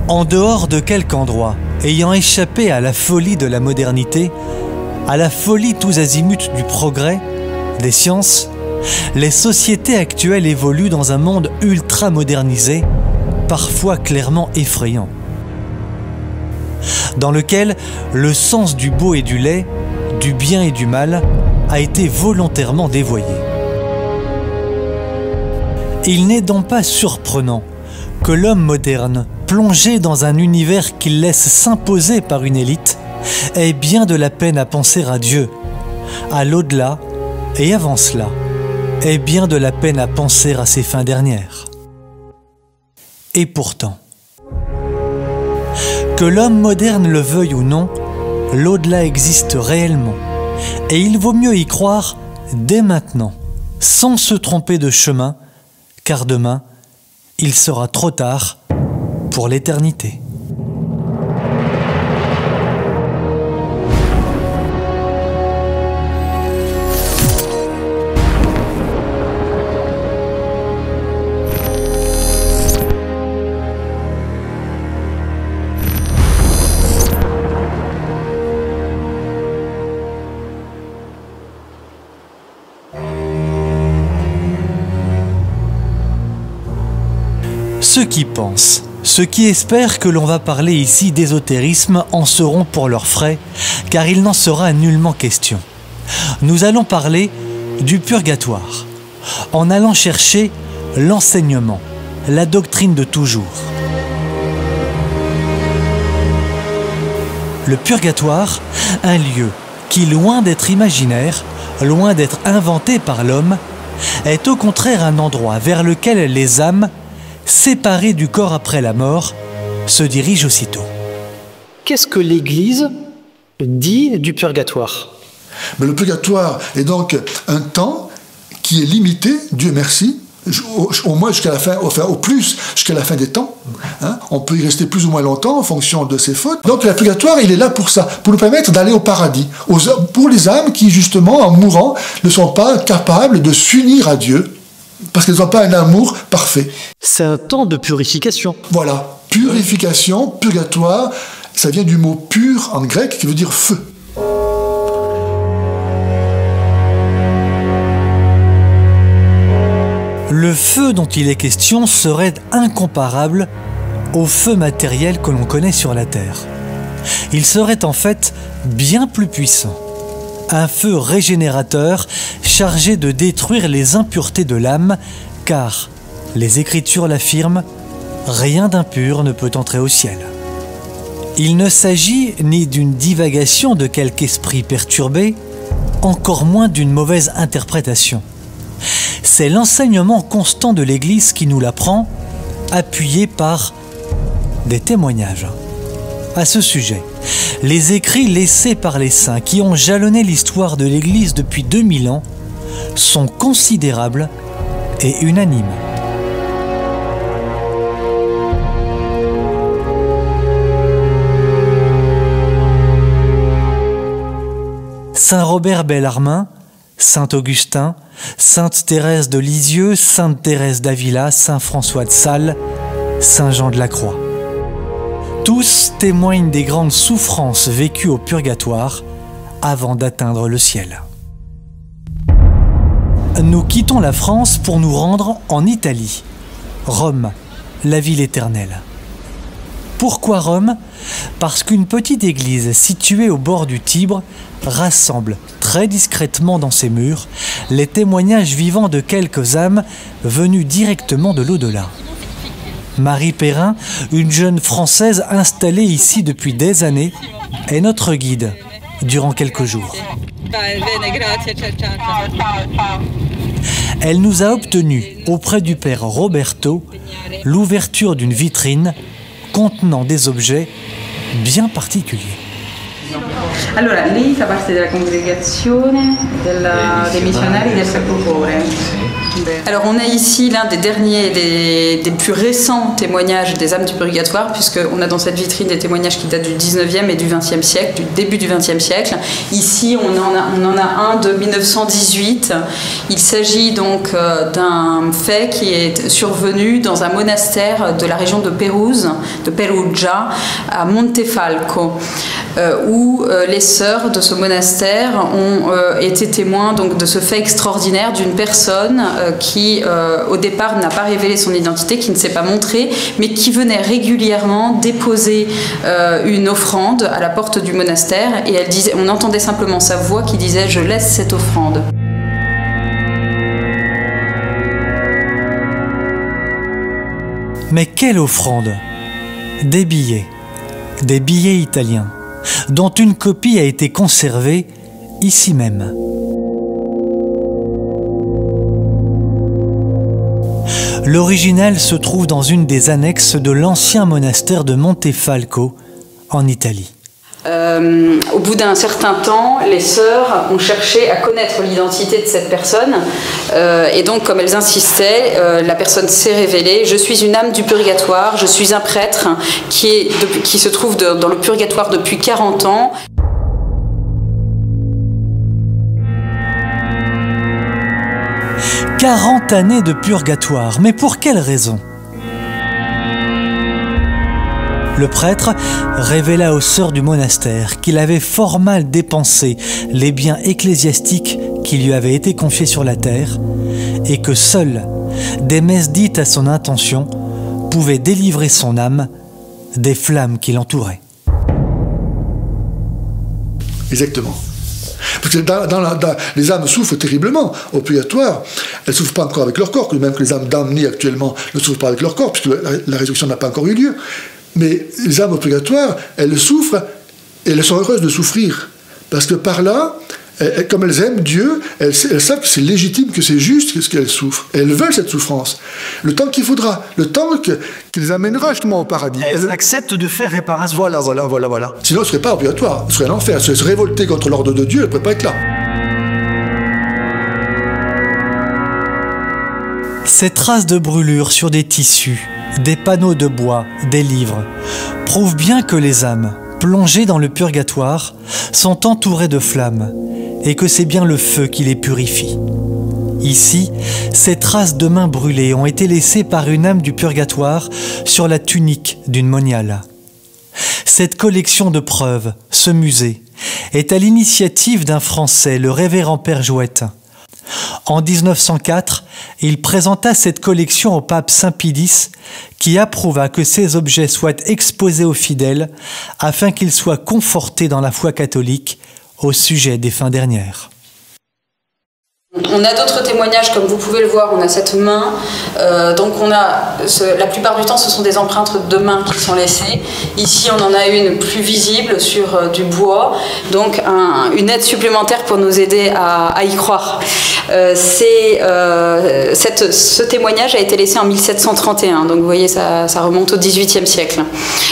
En dehors de quelque endroit, ayant échappé à la folie de la modernité, à la folie tous azimuts du progrès, des sciences, les sociétés actuelles évoluent dans un monde ultra modernisé, parfois clairement effrayant, dans lequel le sens du beau et du laid, du bien et du mal, a été volontairement dévoyé. Il n'est donc pas surprenant que l'homme moderne, plongé dans un univers qu'il laisse s'imposer par une élite, ait bien de la peine à penser à Dieu, à l'au-delà, et avant cela, ait bien de la peine à penser à ses fins dernières. Et pourtant, que l'homme moderne le veuille ou non, l'au-delà existe réellement, et il vaut mieux y croire dès maintenant, sans se tromper de chemin, car demain, il sera trop tard pour l'éternité. Ceux qui pensent, ceux qui espèrent que l'on va parler ici d'ésotérisme en seront pour leurs frais, car il n'en sera nullement question. Nous allons parler du purgatoire, en allant chercher l'enseignement, la doctrine de toujours. Le purgatoire, un lieu qui, loin d'être imaginaire, loin d'être inventé par l'homme, est au contraire un endroit vers lequel les âmes, séparées du corps après la mort, se dirigent aussitôt. Qu'est-ce que l'Église dit du purgatoire? Mais le purgatoire est donc un temps qui est limité, Dieu merci, au moins jusqu'à la fin, enfin au plus jusqu'à la fin des temps. Hein. On peut y rester plus ou moins longtemps en fonction de ses fautes. Donc le purgatoire, il est là pour ça, pour nous permettre d'aller au paradis. Pour les âmes qui, justement, en mourant, ne sont pas capables de s'unir à Dieu, parce qu'elles n'ont pas un amour parfait. C'est un temps de purification. Voilà, purification, purgatoire, ça vient du mot pur en grec qui veut dire feu. Le feu dont il est question serait incomparable au feu matériel que l'on connaît sur la Terre. Il serait en fait bien plus puissant. Un feu régénérateur chargé de détruire les impuretés de l'âme, car, les Écritures l'affirment, rien d'impur ne peut entrer au ciel. Il ne s'agit ni d'une divagation de quelque esprit perturbé, encore moins d'une mauvaise interprétation. C'est l'enseignement constant de l'Église qui nous l'apprend, appuyé par des témoignages. À ce sujet, les écrits laissés par les saints qui ont jalonné l'histoire de l'Église depuis 2000 ans sont considérables et unanimes. Saint Robert Bellarmin, Saint Augustin, Sainte Thérèse de Lisieux, Sainte Thérèse d'Avila, Saint François de Sales, Saint Jean de la Croix. Tous témoignent des grandes souffrances vécues au purgatoire avant d'atteindre le ciel. Nous quittons la France pour nous rendre en Italie, Rome, la ville éternelle. Pourquoi Rome? Parce qu'une petite église située au bord du Tibre rassemble très discrètement dans ses murs les témoignages vivants de quelques âmes venues directement de l'au-delà. Marie Perrin, une jeune Française installée ici depuis des années, est notre guide durant quelques jours. Elle nous a obtenu, auprès du père Roberto, l'ouverture d'une vitrine contenant des objets bien particuliers. Allora, lei fa parte della congregazione dei missionari del Sacro Cuore. Alors on a ici l'un des derniers, des plus récents témoignages des âmes du purgatoire, puisqu'on a dans cette vitrine des témoignages qui datent du 19e et du 20e siècle, du début du 20e siècle. Ici on en a un de 1918. Il s'agit donc d'un fait qui est survenu dans un monastère de la région de Pérouse, de Perugia, à Montefalco, où les sœurs de ce monastère ont été témoins donc, de ce fait extraordinaire d'une personne qui, au départ, n'a pas révélé son identité, qui ne s'est pas montrée, mais qui venait régulièrement déposer une offrande à la porte du monastère, et elle disait, on entendait simplement sa voix qui disait « Je laisse cette offrande ». Mais quelle offrande! Des billets italiens, dont une copie a été conservée ici même. L'original se trouve dans une des annexes de l'ancien monastère de Montefalco, en Italie. Au bout d'un certain temps, les sœurs ont cherché à connaître l'identité de cette personne, et donc comme elles insistaient, la personne s'est révélée. Je suis une âme du purgatoire, je suis un prêtre qui se trouve dans le purgatoire depuis 40 ans. « 40 années de purgatoire, mais pour quelle raison ?» Le prêtre révéla aux sœurs du monastère qu'il avait fort mal dépensé les biens ecclésiastiques qui lui avaient été confiés sur la terre et que seules des messes dites à son intention pouvaient délivrer son âme des flammes qui l'entouraient. Exactement. Parce que les âmes souffrent terriblement au purgatoire. Elles ne souffrent pas encore avec leur corps, même que les âmes damnées actuellement ne souffrent pas avec leur corps, puisque la résurrection n'a pas encore eu lieu. Mais les âmes au purgatoire, elles souffrent et elles sont heureuses de souffrir. Parce que par là, comme elles aiment Dieu, elles savent que c'est légitime, que c'est juste ce qu'elles souffrent. Et elles veulent cette souffrance. Le temps qu'il faudra, le temps qui les amènera justement au paradis. Elles acceptent de faire réparation. Voilà. Sinon, elles ne seraient pas au purgatoire, elles seraient en enfer. Elles seraient révoltées contre l'ordre de Dieu, elles ne pourraient pas être là. Ces traces de brûlures sur des tissus, des panneaux de bois, des livres, prouvent bien que les âmes, plongées dans le purgatoire, sont entourées de flammes, et que c'est bien le feu qui les purifie. Ici, ces traces de mains brûlées ont été laissées par une âme du purgatoire sur la tunique d'une moniale. Cette collection de preuves, ce musée, est à l'initiative d'un Français, le révérend Père Jouette. En 1904, il présenta cette collection au pape Saint Pie X, qui approuva que ces objets soient exposés aux fidèles afin qu'ils soient confortés dans la foi catholique au sujet des fins dernières. On a d'autres témoignages, comme vous pouvez le voir, on a cette main, donc la plupart du temps ce sont des empreintes de mains qui sont laissées. Ici on en a une plus visible sur du bois, donc une aide supplémentaire pour nous aider à y croire. Ce témoignage a été laissé en 1731, donc vous voyez ça remonte au XVIIIe siècle.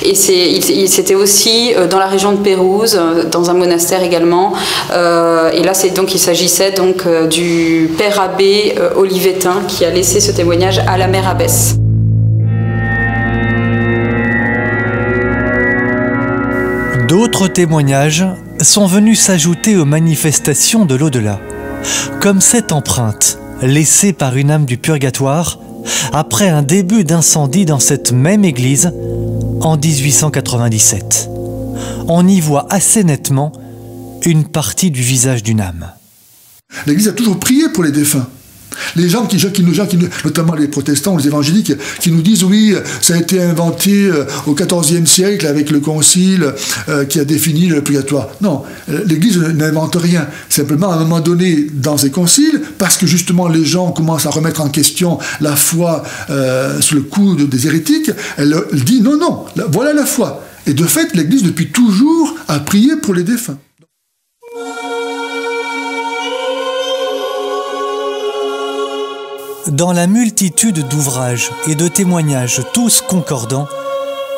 Et c'était aussi dans la région de Pérouse, dans un monastère également, et là il s'agissait donc du père abbé olivetain qui a laissé ce témoignage à la mère abbesse. D'autres témoignages sont venus s'ajouter aux manifestations de l'au-delà, comme cette empreinte laissée par une âme du purgatoire après un début d'incendie dans cette même église en 1897. On y voit assez nettement une partie du visage d'une âme. L'Église a toujours prié pour les défunts. Les gens notamment les protestants, les évangéliques, qui nous disent oui, ça a été inventé au XIVe siècle avec le concile qui a défini le purgatoire. Non, l'Église n'invente rien. Simplement, à un moment donné, dans ces conciles, parce que justement les gens commencent à remettre en question la foi sous le coup des hérétiques, elle dit non, voilà la foi. Et de fait, l'Église depuis toujours a prié pour les défunts. Dans la multitude d'ouvrages et de témoignages tous concordants,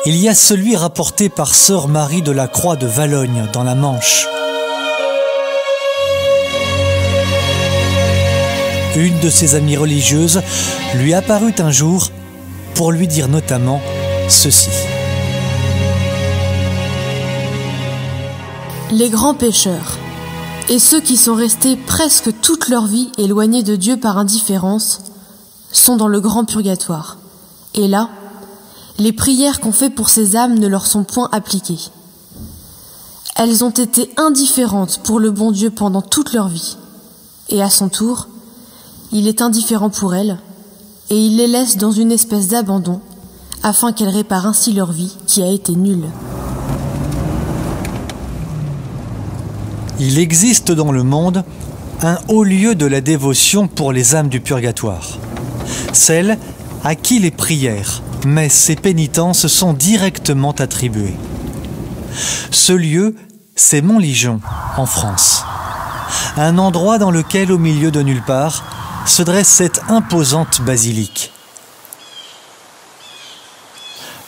il y a celui rapporté par sœur Marie de la Croix de Valognes dans la Manche. Une de ses amies religieuses lui apparut un jour pour lui dire notamment ceci. Les grands pécheurs et ceux qui sont restés presque toute leur vie éloignés de Dieu par indifférence sont dans le grand purgatoire. Et là, les prières qu'on fait pour ces âmes ne leur sont point appliquées. Elles ont été indifférentes pour le bon Dieu pendant toute leur vie. Et à son tour, il est indifférent pour elles, et il les laisse dans une espèce d'abandon, afin qu'elles réparent ainsi leur vie qui a été nulle. Il existe dans le monde un haut lieu de la dévotion pour les âmes du purgatoire. Celles à qui les prières, messes et pénitences sont directement attribuées. Ce lieu, c'est Montligeon, en France. Un endroit dans lequel, au milieu de nulle part, se dresse cette imposante basilique.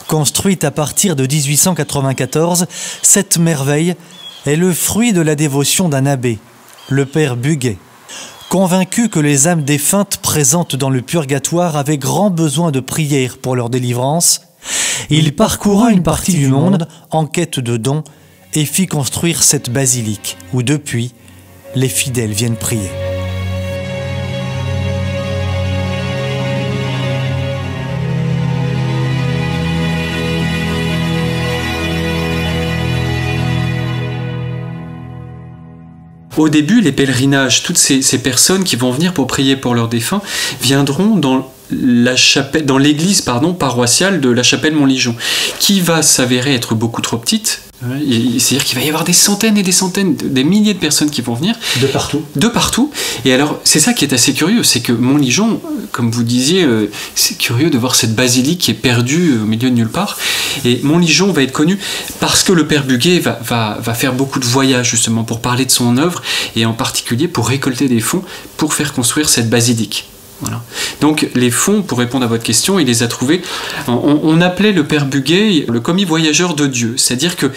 Construite à partir de 1894, cette merveille est le fruit de la dévotion d'un abbé, le père Buguet, convaincu que les âmes défuntes présentes dans le purgatoire avaient grand besoin de prières pour leur délivrance. Il parcourut une partie du monde en quête de dons et fit construire cette basilique où depuis, les fidèles viennent prier. Au début, les pèlerinages, toutes ces personnes qui vont venir pour prier pour leurs défunts, viendront dans l'église paroissiale de la chapelle Montligeon, qui va s'avérer être beaucoup trop petite. C'est-à-dire qu'il va y avoir des centaines et des centaines, des milliers de personnes qui vont venir. De partout. De partout. Et alors, c'est ça qui est assez curieux, c'est que Montligeon, comme vous disiez, c'est curieux de voir cette basilique qui est perdue au milieu de nulle part. Et Montligeon va être connu parce que le père Buguet va faire beaucoup de voyages justement pour parler de son œuvre et en particulier pour récolter des fonds pour faire construire cette basilique. Voilà. Donc les fonds, pour répondre à votre question, il les a trouvés. On appelait le père Buguet le commis voyageur de Dieu, c'est-à-dire que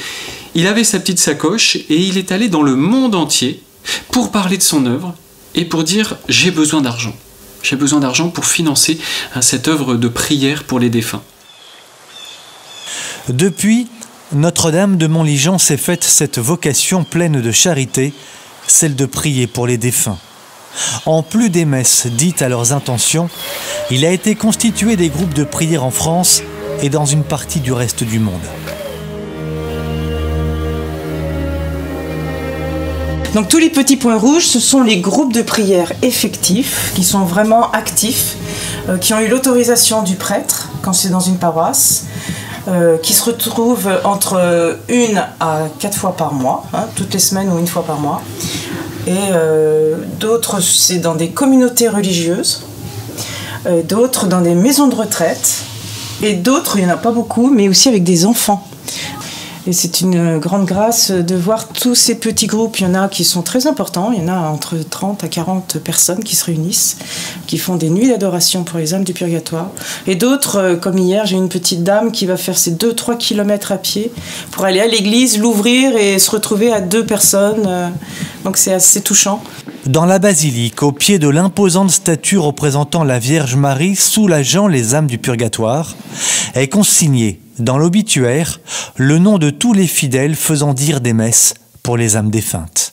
il avait sa petite sacoche et il est allé dans le monde entier pour parler de son œuvre et pour dire j'ai besoin d'argent. J'ai besoin d'argent pour financer cette œuvre de prière pour les défunts. Depuis, Notre-Dame de Montligeon s'est faite cette vocation pleine de charité, celle de prier pour les défunts. En plus des messes dites à leurs intentions, il a été constitué des groupes de prière en France et dans une partie du reste du monde. Donc tous les petits points rouges, ce sont les groupes de prière effectifs, qui sont vraiment actifs, qui ont eu l'autorisation du prêtre quand c'est dans une paroisse, qui se retrouvent entre 1 à 4 fois par mois, toutes les semaines ou 1 fois par mois. Et d'autres, c'est dans des communautés religieuses, d'autres dans des maisons de retraite, et d'autres, il n'y en a pas beaucoup, mais aussi avec des enfants. Et c'est une grande grâce de voir tous ces petits groupes. Il y en a qui sont très importants, il y en a entre 30 à 40 personnes qui se réunissent, qui font des nuits d'adoration pour les âmes du purgatoire. Et d'autres, comme hier, j'ai une petite dame qui va faire ses 2-3 kilomètres à pied pour aller à l'église, l'ouvrir et se retrouver à 2 personnes. Donc c'est assez touchant. Dans la basilique, au pied de l'imposante statue représentant la Vierge Marie soulageant les âmes du purgatoire, est consigné dans l'obituaire le nom de tous les fidèles faisant dire des messes pour les âmes défuntes.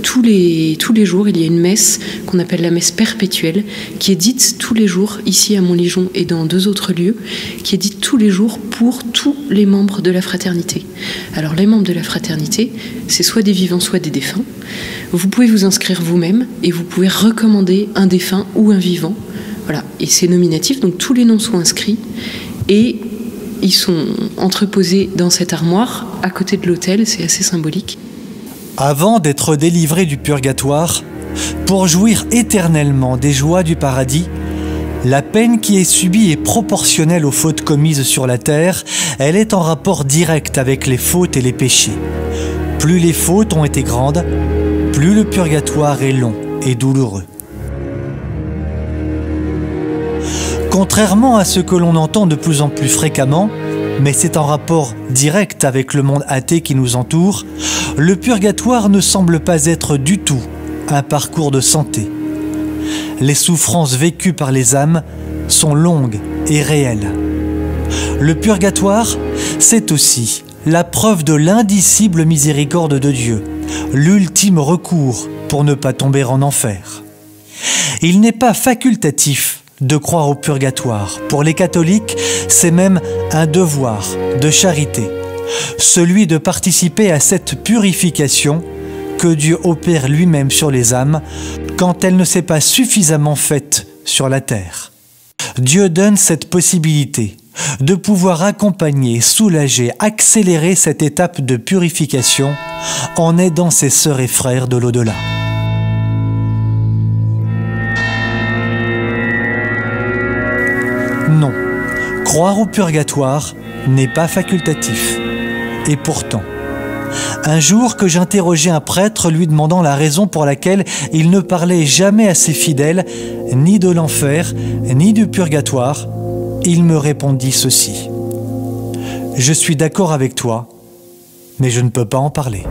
Tous les jours, il y a une messe qu'on appelle la messe perpétuelle, qui est dite tous les jours, ici à Montligeon et dans 2 autres lieux, qui est dite tous les jours pour tous les membres de la fraternité. Alors les membres de la fraternité, c'est soit des vivants, soit des défunts. Vous pouvez vous inscrire vous-même et vous pouvez recommander un défunt ou un vivant. Voilà. Et c'est nominatif, donc tous les noms sont inscrits et ils sont entreposés dans cette armoire à côté de l'autel, c'est assez symbolique. Avant d'être délivrés du purgatoire, pour jouir éternellement des joies du paradis, la peine qui est subie est proportionnelle aux fautes commises sur la terre, elle est en rapport direct avec les fautes et les péchés. Plus les fautes ont été grandes, plus le purgatoire est long et douloureux. Contrairement à ce que l'on entend de plus en plus fréquemment, mais c'est en rapport direct avec le monde athée qui nous entoure, le purgatoire ne semble pas être du tout un parcours de santé. les souffrances vécues par les âmes sont longues et réelles. Le purgatoire, c'est aussi la preuve de l'indicible miséricorde de Dieu, l'ultime recours pour ne pas tomber en enfer. Il n'est pas facultatif de croire au purgatoire. Pour les catholiques, c'est même un devoir de charité, celui de participer à cette purification que Dieu opère lui-même sur les âmes quand elle ne s'est pas suffisamment faite sur la terre. Dieu donne cette possibilité de pouvoir accompagner, soulager, accélérer cette étape de purification en aidant ses sœurs et frères de l'au-delà. Non, croire au purgatoire n'est pas facultatif. Et pourtant, un jour que j'interrogeais un prêtre lui demandant la raison pour laquelle il ne parlait jamais à ses fidèles ni de l'enfer, ni du purgatoire, il me répondit ceci: « Je suis d'accord avec toi, mais je ne peux pas en parler. »